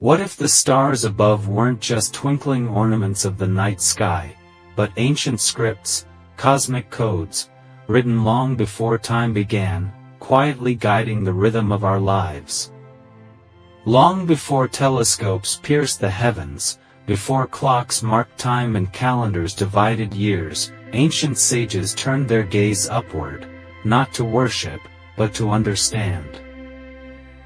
What if the stars above weren't just twinkling ornaments of the night sky, but ancient scripts, cosmic codes, written long before time began, quietly guiding the rhythm of our lives? Long before telescopes pierced the heavens, before clocks marked time and calendars divided years, ancient sages turned their gaze upward, not to worship, but to understand.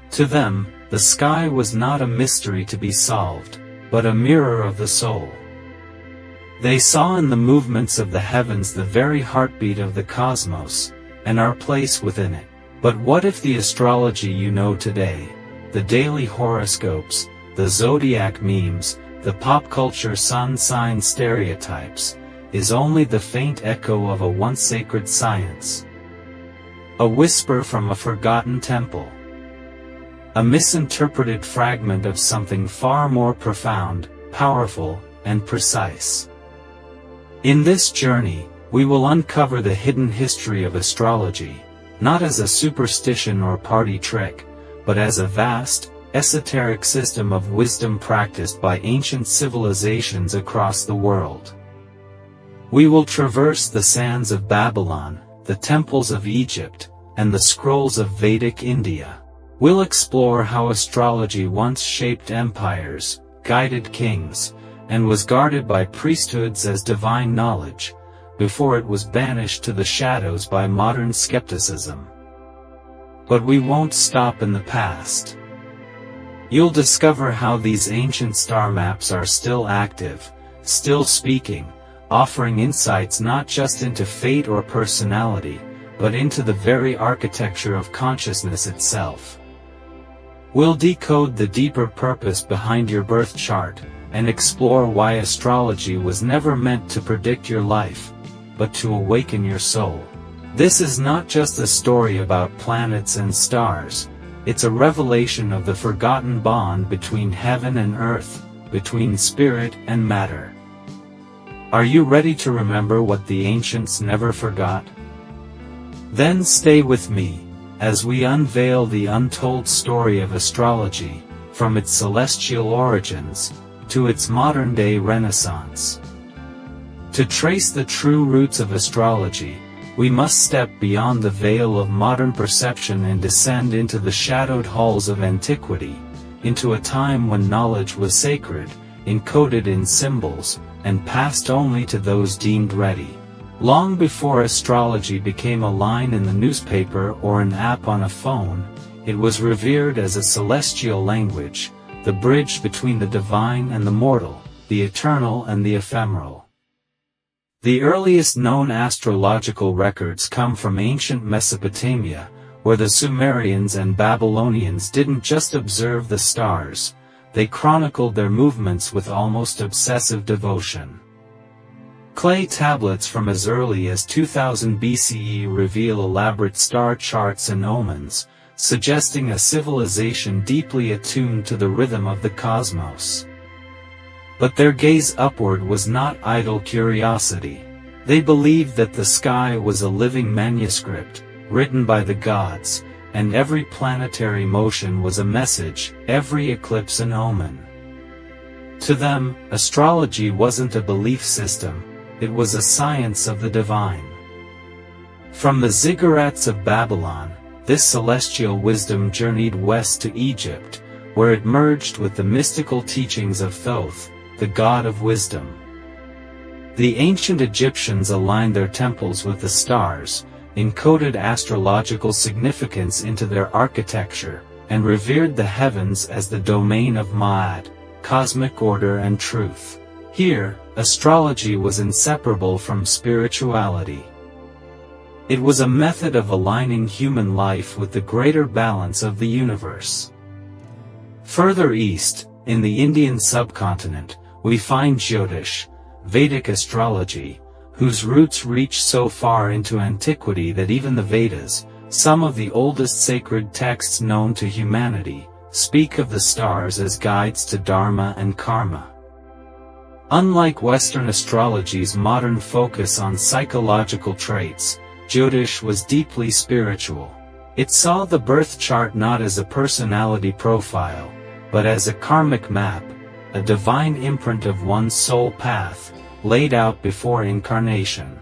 To them, the sky was not a mystery to be solved, but a mirror of the soul. They saw in the movements of the heavens the very heartbeat of the cosmos, and our place within it. But what if the astrology you know today, the daily horoscopes, the zodiac memes, the pop culture sun sign stereotypes, is only the faint echo of a once sacred science? A whisper from a forgotten temple. A misinterpreted fragment of something far more profound, powerful, and precise. In this journey, we will uncover the hidden history of astrology, not as a superstition or party trick, but as a vast, esoteric system of wisdom practiced by ancient civilizations across the world. We will traverse the sands of Babylon, the temples of Egypt, and the scrolls of Vedic India. We'll explore how astrology once shaped empires, guided kings, and was guarded by priesthoods as divine knowledge, before it was banished to the shadows by modern skepticism. But we won't stop in the past. You'll discover how these ancient star maps are still active, still speaking, offering insights not just into fate or personality, but into the very architecture of consciousness itself. We'll decode the deeper purpose behind your birth chart, and explore why astrology was never meant to predict your life, but to awaken your soul. This is not just a story about planets and stars, it's a revelation of the forgotten bond between heaven and earth, between spirit and matter. Are you ready to remember what the ancients never forgot? Then stay with me, as we unveil the untold story of astrology, from its celestial origins, to its modern-day renaissance. To trace the true roots of astrology, we must step beyond the veil of modern perception and descend into the shadowed halls of antiquity, into a time when knowledge was sacred, encoded in symbols, and passed only to those deemed ready. Long before astrology became a line in the newspaper or an app on a phone, it was revered as a celestial language, the bridge between the divine and the mortal, the eternal and the ephemeral. The earliest known astrological records come from ancient Mesopotamia, where the Sumerians and Babylonians didn't just observe the stars, they chronicled their movements with almost obsessive devotion. Clay tablets from as early as 2000 BCE reveal elaborate star charts and omens, suggesting a civilization deeply attuned to the rhythm of the cosmos. But their gaze upward was not idle curiosity. They believed that the sky was a living manuscript, written by the gods, and every planetary motion was a message, every eclipse an omen. To them, astrology wasn't a belief system, it was a science of the divine. From the ziggurats of Babylon, this celestial wisdom journeyed west to Egypt, where it merged with the mystical teachings of Thoth, the god of wisdom. The ancient Egyptians aligned their temples with the stars, encoded astrological significance into their architecture, and revered the heavens as the domain of Ma'at, cosmic order and truth. Here, astrology was inseparable from spirituality. It was a method of aligning human life with the greater balance of the universe. Further east, in the Indian subcontinent, we find Jyotish, Vedic astrology, whose roots reach so far into antiquity that even the Vedas, some of the oldest sacred texts known to humanity, speak of the stars as guides to dharma and karma. Unlike Western astrology's modern focus on psychological traits, Jyotish was deeply spiritual. It saw the birth chart not as a personality profile, but as a karmic map, a divine imprint of one's soul path, laid out before incarnation.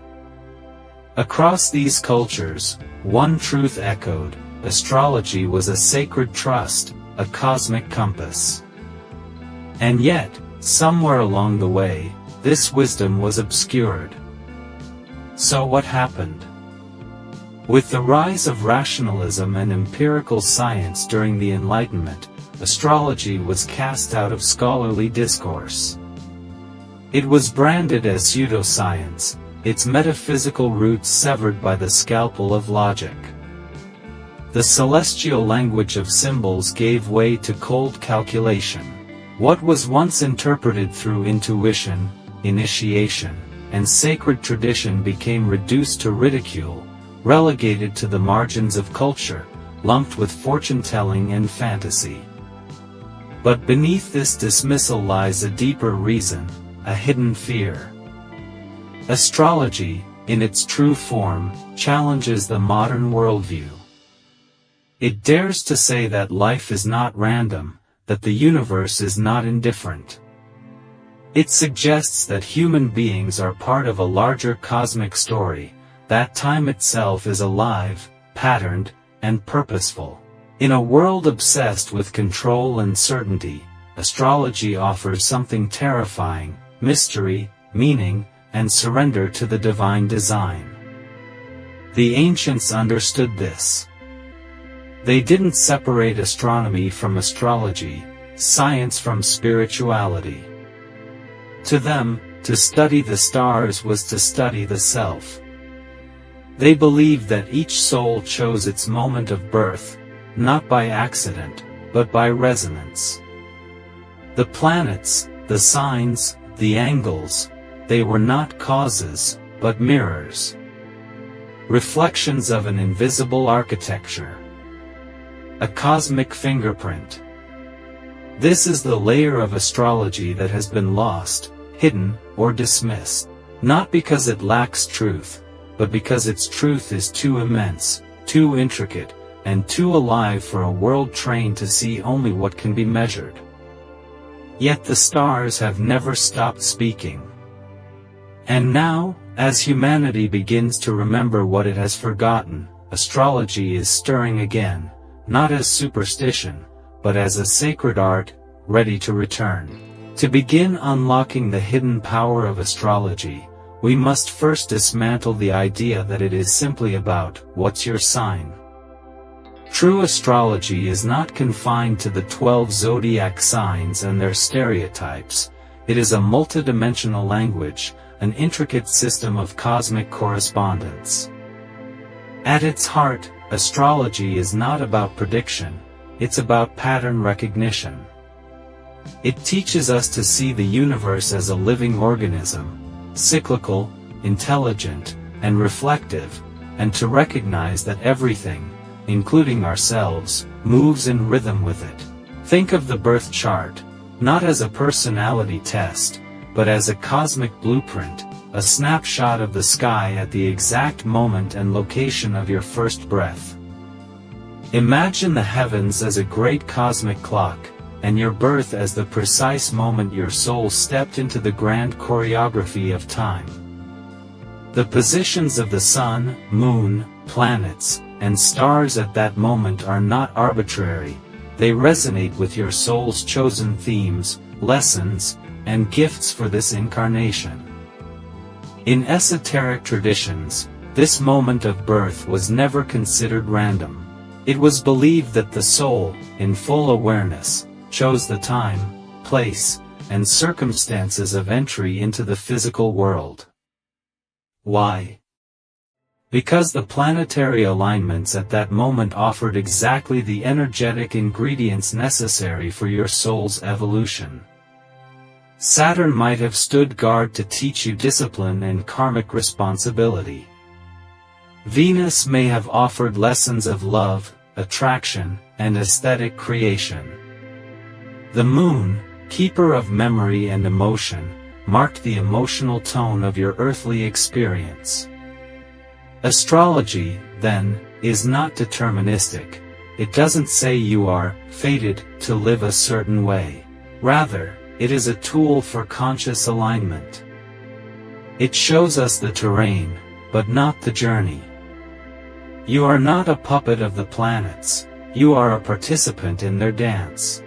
Across these cultures, one truth echoed: astrology was a sacred trust, a cosmic compass. And yet, somewhere along the way, this wisdom was obscured. So what happened? With the rise of rationalism and empirical science during the Enlightenment, astrology was cast out of scholarly discourse. It was branded as pseudoscience, its metaphysical roots severed by the scalpel of logic. The celestial language of symbols gave way to cold calculation. What was once interpreted through intuition, initiation, and sacred tradition became reduced to ridicule, relegated to the margins of culture, lumped with fortune-telling and fantasy. But beneath this dismissal lies a deeper reason, a hidden fear. Astrology, in its true form, challenges the modern worldview. It dares to say that life is not random, that the universe is not indifferent. It suggests that human beings are part of a larger cosmic story, that time itself is alive, patterned, and purposeful. In a world obsessed with control and certainty, astrology offers something terrifying: mystery, meaning, and surrender to the divine design. The ancients understood this. They didn't separate astronomy from astrology, science from spirituality. To them, to study the stars was to study the self. They believed that each soul chose its moment of birth, not by accident, but by resonance. The planets, the signs, the angles, they were not causes, but mirrors. Reflections of an invisible architecture. A cosmic fingerprint. This is the layer of astrology that has been lost, hidden, or dismissed. Not because it lacks truth, but because its truth is too immense, too intricate, and too alive for a world trained to see only what can be measured. Yet the stars have never stopped speaking. And now, as humanity begins to remember what it has forgotten, astrology is stirring again, not as superstition, but as a sacred art, ready to return. To begin unlocking the hidden power of astrology, we must first dismantle the idea that it is simply about, what's your sign? True astrology is not confined to the 12 zodiac signs and their stereotypes. It is a multidimensional language, an intricate system of cosmic correspondence. At its heart, astrology is not about prediction, it's about pattern recognition. It teaches us to see the universe as a living organism, cyclical, intelligent, and reflective, and to recognize that everything, including ourselves, moves in rhythm with it. Think of the birth chart, not as a personality test, but as a cosmic blueprint, a snapshot of the sky at the exact moment and location of your first breath. Imagine the heavens as a great cosmic clock, and your birth as the precise moment your soul stepped into the grand choreography of time. The positions of the sun, moon, planets, and stars at that moment are not arbitrary, they resonate with your soul's chosen themes, lessons, and gifts for this incarnation. In esoteric traditions, this moment of birth was never considered random. It was believed that the soul, in full awareness, chose the time, place, and circumstances of entry into the physical world. Why? Because the planetary alignments at that moment offered exactly the energetic ingredients necessary for your soul's evolution. Saturn might have stood guard to teach you discipline and karmic responsibility. Venus may have offered lessons of love, attraction, and aesthetic creation. The moon, keeper of memory and emotion, marked the emotional tone of your earthly experience. Astrology, then, is not deterministic, it doesn't say you are fated to live a certain way. Rather, it is a tool for conscious alignment. It shows us the terrain, but not the journey. You are not a puppet of the planets, you are a participant in their dance.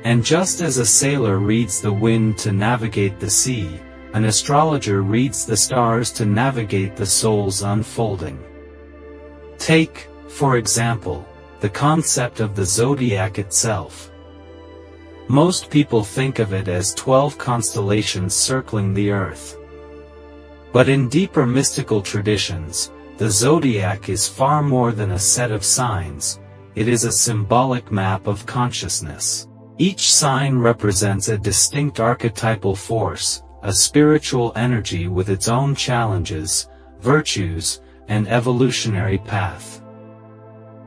And just as a sailor reads the wind to navigate the sea, an astrologer reads the stars to navigate the soul's unfolding. Take, for example, the concept of the zodiac itself. Most people think of it as 12 constellations circling the Earth. But in deeper mystical traditions, the zodiac is far more than a set of signs, it is a symbolic map of consciousness. Each sign represents a distinct archetypal force, a spiritual energy with its own challenges, virtues, and evolutionary path.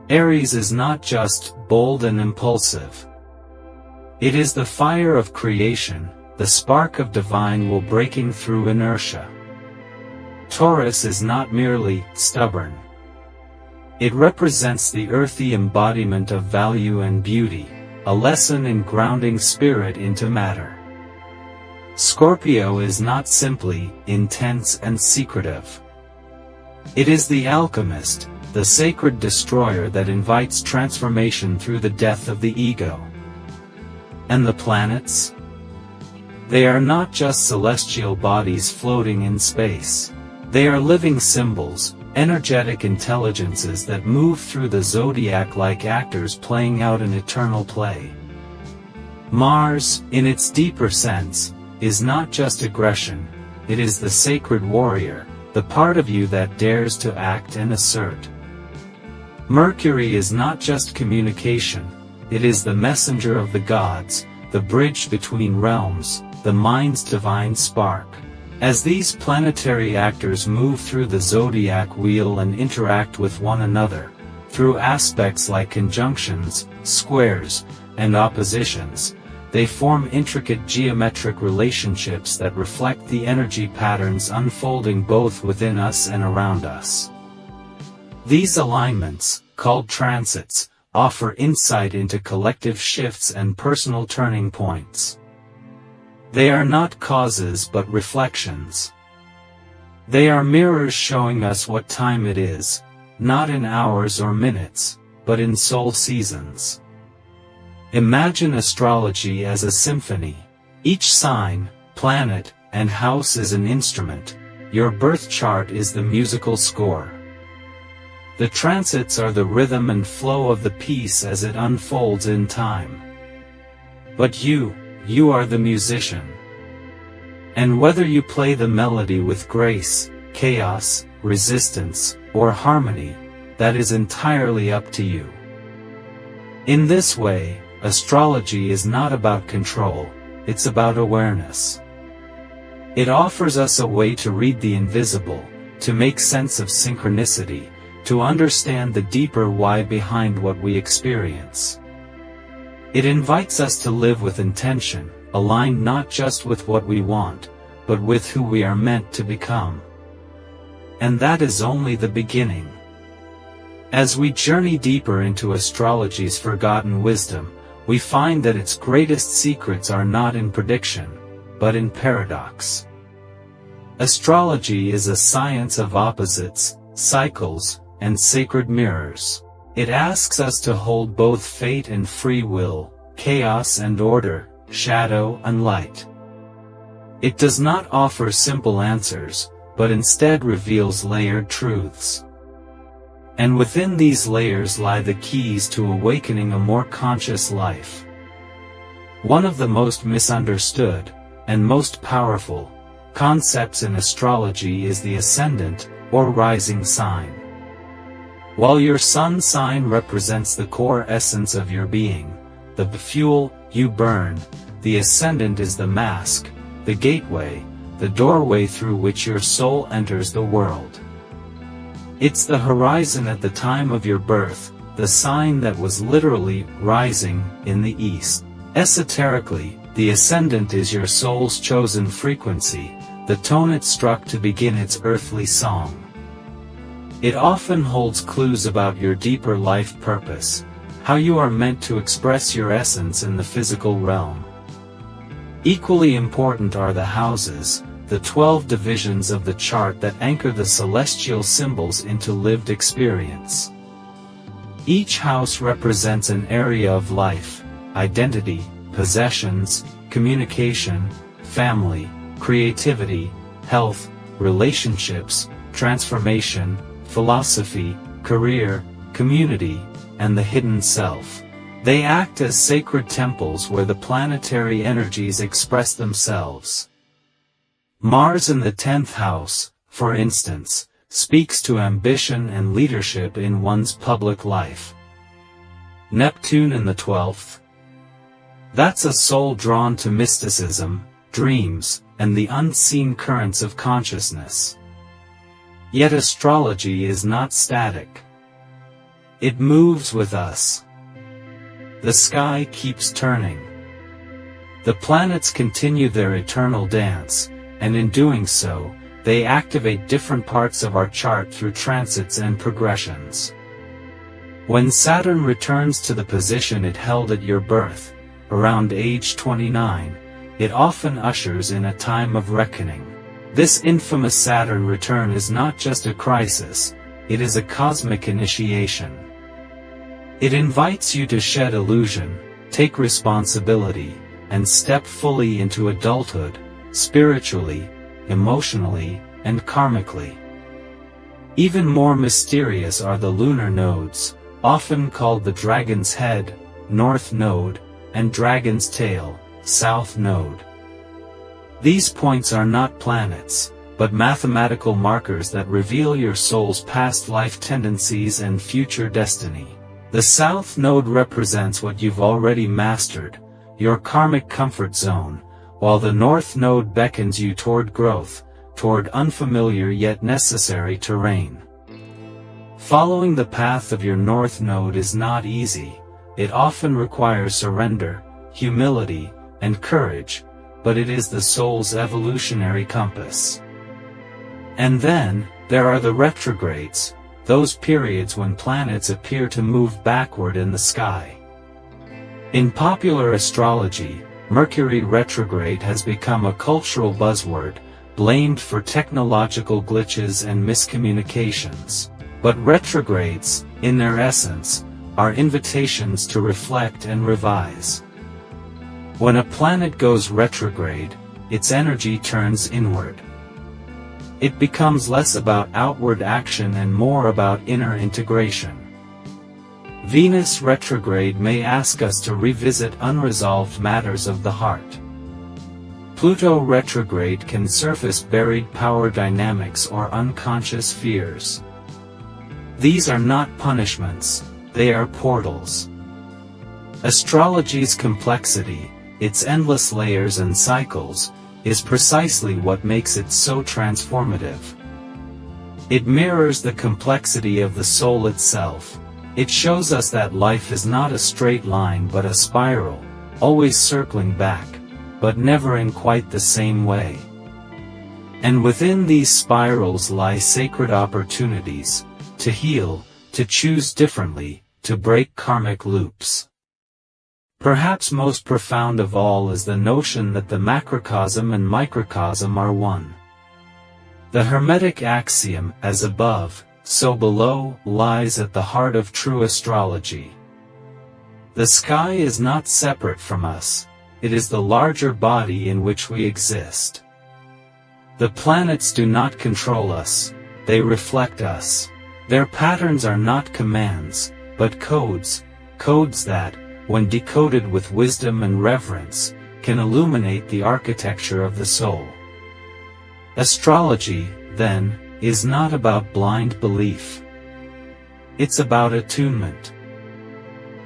Aries is not just bold and impulsive. It is the fire of creation, the spark of divine will breaking through inertia. Taurus is not merely stubborn. It represents the earthy embodiment of value and beauty, a lesson in grounding spirit into matter. Scorpio is not simply intense and secretive. It is the alchemist, the sacred destroyer that invites transformation through the death of the ego. And the planets? They are not just celestial bodies floating in space. They are living symbols, energetic intelligences that move through the zodiac like actors playing out an eternal play. Mars, in its deeper sense, is not just aggression, it is the sacred warrior, the part of you that dares to act and assert. Mercury is not just communication, it is the messenger of the gods, the bridge between realms, the mind's divine spark. As these planetary actors move through the zodiac wheel and interact with one another, through aspects like conjunctions, squares, and oppositions, they form intricate geometric relationships that reflect the energy patterns unfolding both within us and around us. These alignments, called transits, offer insight into collective shifts and personal turning points. They are not causes but reflections. They are mirrors showing us what time it is, not in hours or minutes, but in soul seasons. Imagine astrology as a symphony. Each sign, planet, and house is an instrument. Your birth chart is the musical score. The transits are the rhythm and flow of the piece as it unfolds in time. But you are the musician. And whether you play the melody with grace, chaos, resistance, or harmony, that is entirely up to you. In this way, astrology is not about control, it's about awareness. It offers us a way to read the invisible, to make sense of synchronicity, to understand the deeper why behind what we experience. It invites us to live with intention, aligned not just with what we want, but with who we are meant to become. And that is only the beginning. As we journey deeper into astrology's forgotten wisdom, we find that its greatest secrets are not in prediction, but in paradox. Astrology is a science of opposites, cycles, and sacred mirrors. It asks us to hold both fate and free will, chaos and order, shadow and light. It does not offer simple answers, but instead reveals layered truths. And within these layers lie the keys to awakening a more conscious life. One of the most misunderstood, and most powerful, concepts in astrology is the ascendant, or rising sign. While your sun sign represents the core essence of your being, the fuel you burn, the ascendant is the mask, the gateway, the doorway through which your soul enters the world. It's the horizon at the time of your birth, the sign that was literally rising in the east. Esoterically, the ascendant is your soul's chosen frequency, the tone it struck to begin its earthly song. It often holds clues about your deeper life purpose, how you are meant to express your essence in the physical realm. Equally important are the houses, the 12 divisions of the chart that anchor the celestial symbols into lived experience. Each house represents an area of life, identity, possessions, communication, family, creativity, health, relationships, transformation, philosophy, career, community, and the hidden self. They act as sacred temples where the planetary energies express themselves. Mars in the 10th house, for instance, speaks to ambition and leadership in one's public life. Neptune in the 12th. That's a soul drawn to mysticism, dreams, and the unseen currents of consciousness. Yet astrology is not static. It moves with us. The sky keeps turning. The planets continue their eternal dance, and in doing so, they activate different parts of our chart through transits and progressions. When Saturn returns to the position it held at your birth, around age 29, it often ushers in a time of reckoning. This infamous Saturn return is not just a crisis, it is a cosmic initiation. It invites you to shed illusion, take responsibility, and step fully into adulthood, spiritually, emotionally, and karmically. Even more mysterious are the lunar nodes, often called the Dragon's Head, North Node, and Dragon's Tail, South Node. These points are not planets, but mathematical markers that reveal your soul's past life tendencies and future destiny. The South Node represents what you've already mastered, your karmic comfort zone, while the North Node beckons you toward growth, toward unfamiliar yet necessary terrain. Following the path of your North Node is not easy. It often requires surrender, humility, and courage, but it is the soul's evolutionary compass. And then, there are the retrogrades, those periods when planets appear to move backward in the sky. In popular astrology, Mercury retrograde has become a cultural buzzword, blamed for technological glitches and miscommunications. But retrogrades, in their essence, are invitations to reflect and revise. When a planet goes retrograde, its energy turns inward. It becomes less about outward action and more about inner integration. Venus retrograde may ask us to revisit unresolved matters of the heart. Pluto retrograde can surface buried power dynamics or unconscious fears. These are not punishments, they are portals. Astrology's complexity, its endless layers and cycles, is precisely what makes it so transformative. It mirrors the complexity of the soul itself. It shows us that life is not a straight line but a spiral, always circling back, but never in quite the same way. And within these spirals lie sacred opportunities, to heal, to choose differently, to break karmic loops. Perhaps most profound of all is the notion that the macrocosm and microcosm are one. The Hermetic axiom, as above, so below, lies at the heart of true astrology. The sky is not separate from us, it is the larger body in which we exist. The planets do not control us, they reflect us. Their patterns are not commands, but codes, codes that, when decoded with wisdom and reverence, can illuminate the architecture of the soul. Astrology, then, is not about blind belief. It's about attunement.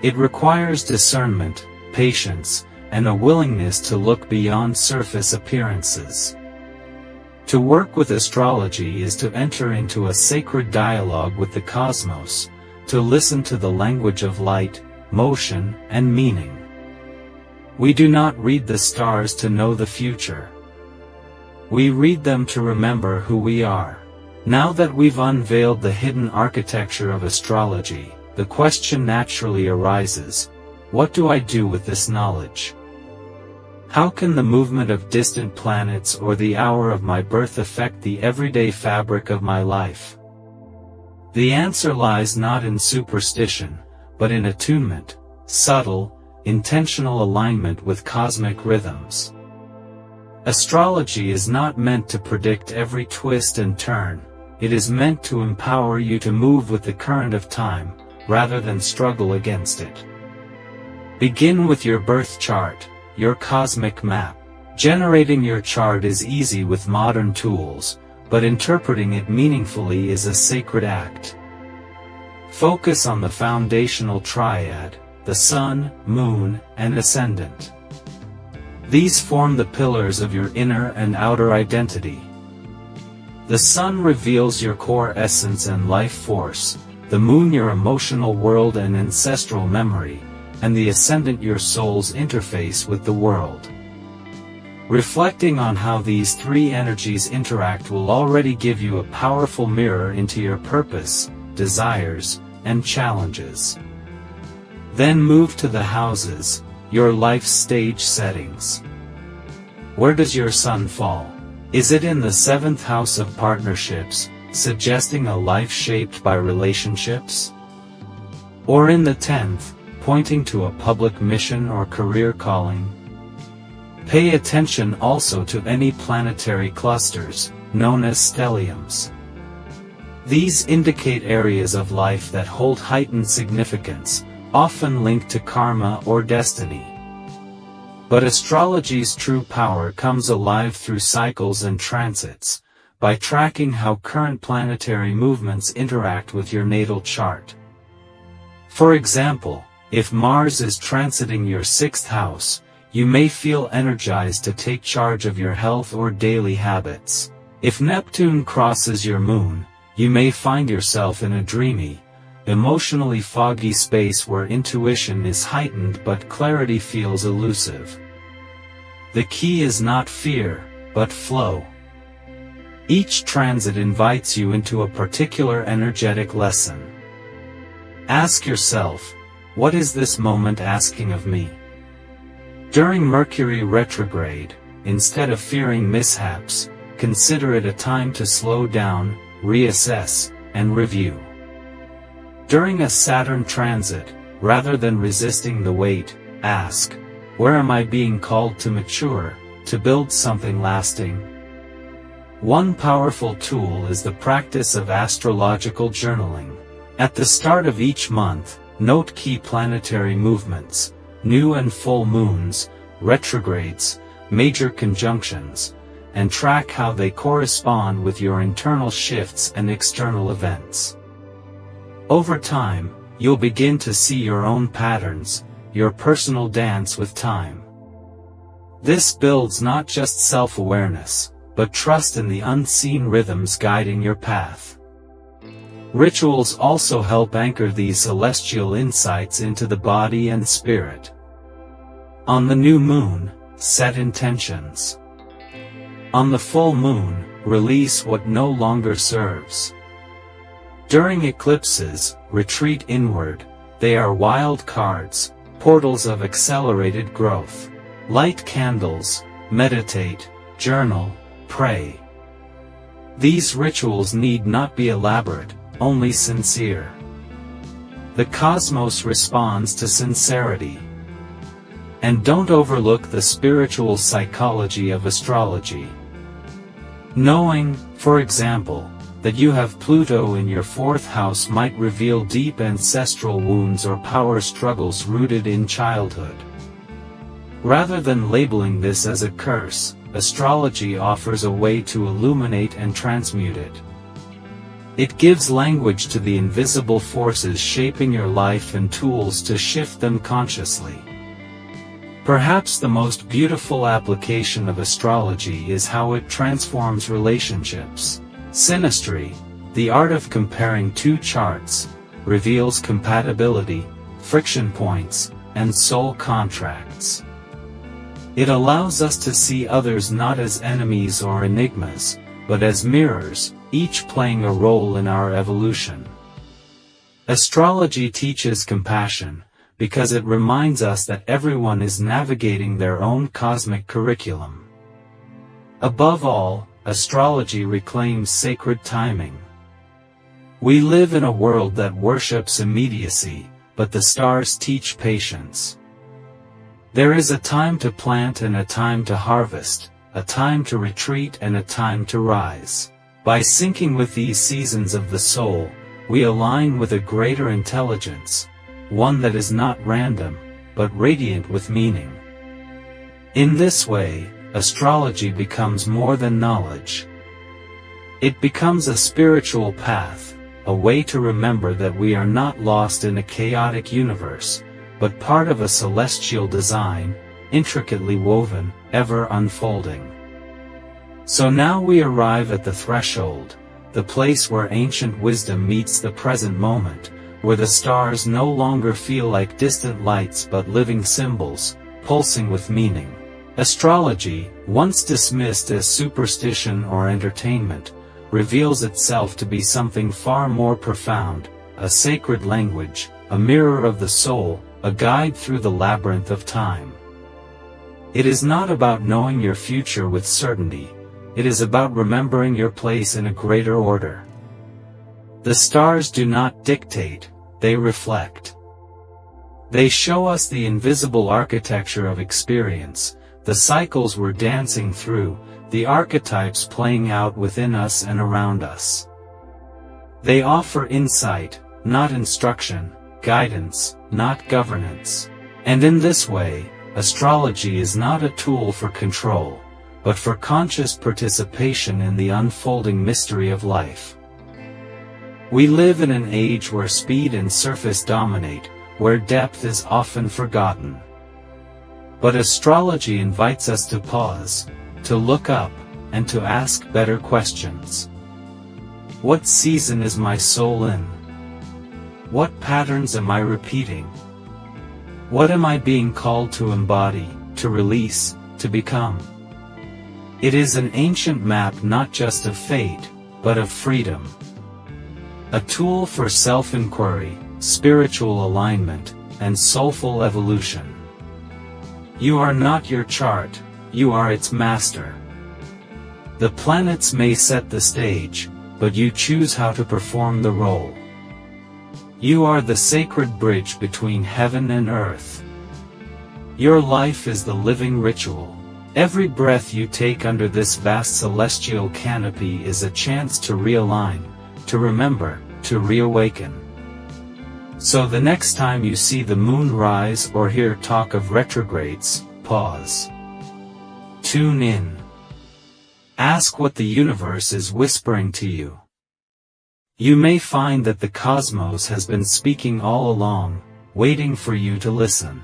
It requires discernment, patience, and a willingness to look beyond surface appearances. To work with astrology is to enter into a sacred dialogue with the cosmos, to listen to the language of light, motion, and meaning. We do not read the stars to know the future. We read them to remember who we are. Now that we've unveiled the hidden architecture of astrology, the question naturally arises, what do I do with this knowledge? How can the movement of distant planets or the hour of my birth affect the everyday fabric of my life? The answer lies not in superstition, but in attunement, subtle, intentional alignment with cosmic rhythms. Astrology is not meant to predict every twist and turn, it is meant to empower you to move with the current of time, rather than struggle against it. Begin with your birth chart, your cosmic map. Generating your chart is easy with modern tools, but interpreting it meaningfully is a sacred act. Focus on the foundational triad, the Sun, Moon, and Ascendant. These form the pillars of your inner and outer identity. The Sun reveals your core essence and life force, the Moon your emotional world and ancestral memory, and the Ascendant your soul's interface with the world. Reflecting on how these three energies interact will already give you a powerful mirror into your purpose, desires, and challenges. Then move to the houses, your life stage settings. Where does your Sun fall? Is it in the 7th house of partnerships, suggesting a life shaped by relationships? Or in the 10th, pointing to a public mission or career calling? Pay attention also to any planetary clusters, known as stelliums. These indicate areas of life that hold heightened significance, often linked to karma or destiny. But astrology's true power comes alive through cycles and transits, by tracking how current planetary movements interact with your natal chart. For example, if Mars is transiting your 6th house, you may feel energized to take charge of your health or daily habits. If Neptune crosses your Moon, you may find yourself in a dreamy, emotionally foggy space where intuition is heightened but clarity feels elusive. The key is not fear, but flow. Each transit invites you into a particular energetic lesson. Ask yourself, what is this moment asking of me? During Mercury retrograde, instead of fearing mishaps, consider it a time to slow down, reassess, and review. During a Saturn transit, rather than resisting the weight, ask, where am I being called to mature, to build something lasting? One powerful tool is the practice of astrological journaling. At the start of each month, note key planetary movements, new and full moons, retrogrades, major conjunctions, and track how they correspond with your internal shifts and external events. Over time, you'll begin to see your own patterns, your personal dance with time. This builds not just self-awareness, but trust in the unseen rhythms guiding your path. Rituals also help anchor these celestial insights into the body and spirit. On the new moon, set intentions. On the full moon, release what no longer serves. During eclipses, retreat inward. They are wild cards, portals of accelerated growth. Light candles, meditate, journal, pray. These rituals need not be elaborate, only sincere. The cosmos responds to sincerity. And don't overlook the spiritual psychology of astrology. Knowing, for example, that you have Pluto in your 4th house might reveal deep ancestral wounds or power struggles rooted in childhood. Rather than labeling this as a curse, astrology offers a way to illuminate and transmute it. It gives language to the invisible forces shaping your life and tools to shift them consciously. Perhaps the most beautiful application of astrology is how it transforms relationships. Synastry, the art of comparing two charts, reveals compatibility, friction points, and soul contracts. It allows us to see others not as enemies or enigmas, but as mirrors, each playing a role in our evolution. Astrology teaches compassion, because it reminds us that everyone is navigating their own cosmic curriculum. Above all, astrology reclaims sacred timing. We live in a world that worships immediacy, but the stars teach patience. There is a time to plant and a time to harvest, a time to retreat and a time to rise. By syncing with these seasons of the soul, we align with a greater intelligence, one that is not random, but radiant with meaning. In this way, astrology becomes more than knowledge. It becomes a spiritual path, a way to remember that we are not lost in a chaotic universe, but part of a celestial design, intricately woven, ever unfolding. So now we arrive at the threshold, the place where ancient wisdom meets the present moment, where the stars no longer feel like distant lights but living symbols, pulsing with meaning. Astrology, once dismissed as superstition or entertainment, reveals itself to be something far more profound, a sacred language, a mirror of the soul, a guide through the labyrinth of time. It is not about knowing your future with certainty, it is about remembering your place in a greater order. The stars do not dictate, they reflect. They show us the invisible architecture of experience, the cycles we're dancing through, the archetypes playing out within us and around us. They offer insight, not instruction, guidance, not governance. And in this way, astrology is not a tool for control, but for conscious participation in the unfolding mystery of life. We live in an age where speed and surface dominate, where depth is often forgotten. But astrology invites us to pause, to look up, and to ask better questions. What season is my soul in? What patterns am I repeating? What am I being called to embody, to release, to become? It is an ancient map not just of fate, but of freedom. A tool for self-inquiry, spiritual alignment, and soulful evolution. You are not your chart, you are its master. The planets may set the stage, but you choose how to perform the role. You are the sacred bridge between heaven and earth. Your life is the living ritual. Every breath you take under this vast celestial canopy is a chance to realign, to remember, to reawaken. So the next time you see the moon rise or hear talk of retrogrades, pause. Tune in. Ask what the universe is whispering to you. You may find that the cosmos has been speaking all along, waiting for you to listen.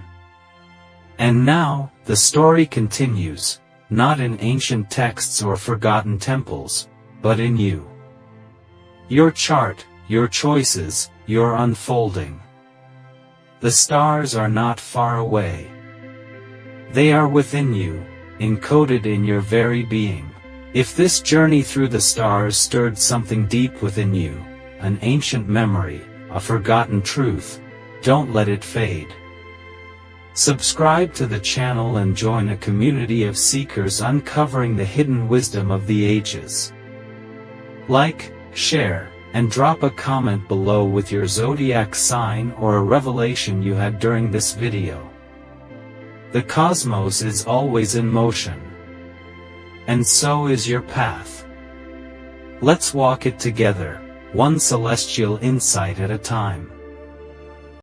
And now, the story continues, not in ancient texts or forgotten temples, but in you. Your chart, your choices, your unfolding. The stars are not far away. They are within you, encoded in your very being. If this journey through the stars stirred something deep within you, an ancient memory, a forgotten truth, don't let it fade. Subscribe to the channel and join a community of seekers uncovering the hidden wisdom of the ages. Like, share, and drop a comment below with your zodiac sign or a revelation you had during this video. The cosmos is always in motion. And so is your path. Let's walk it together, one celestial insight at a time.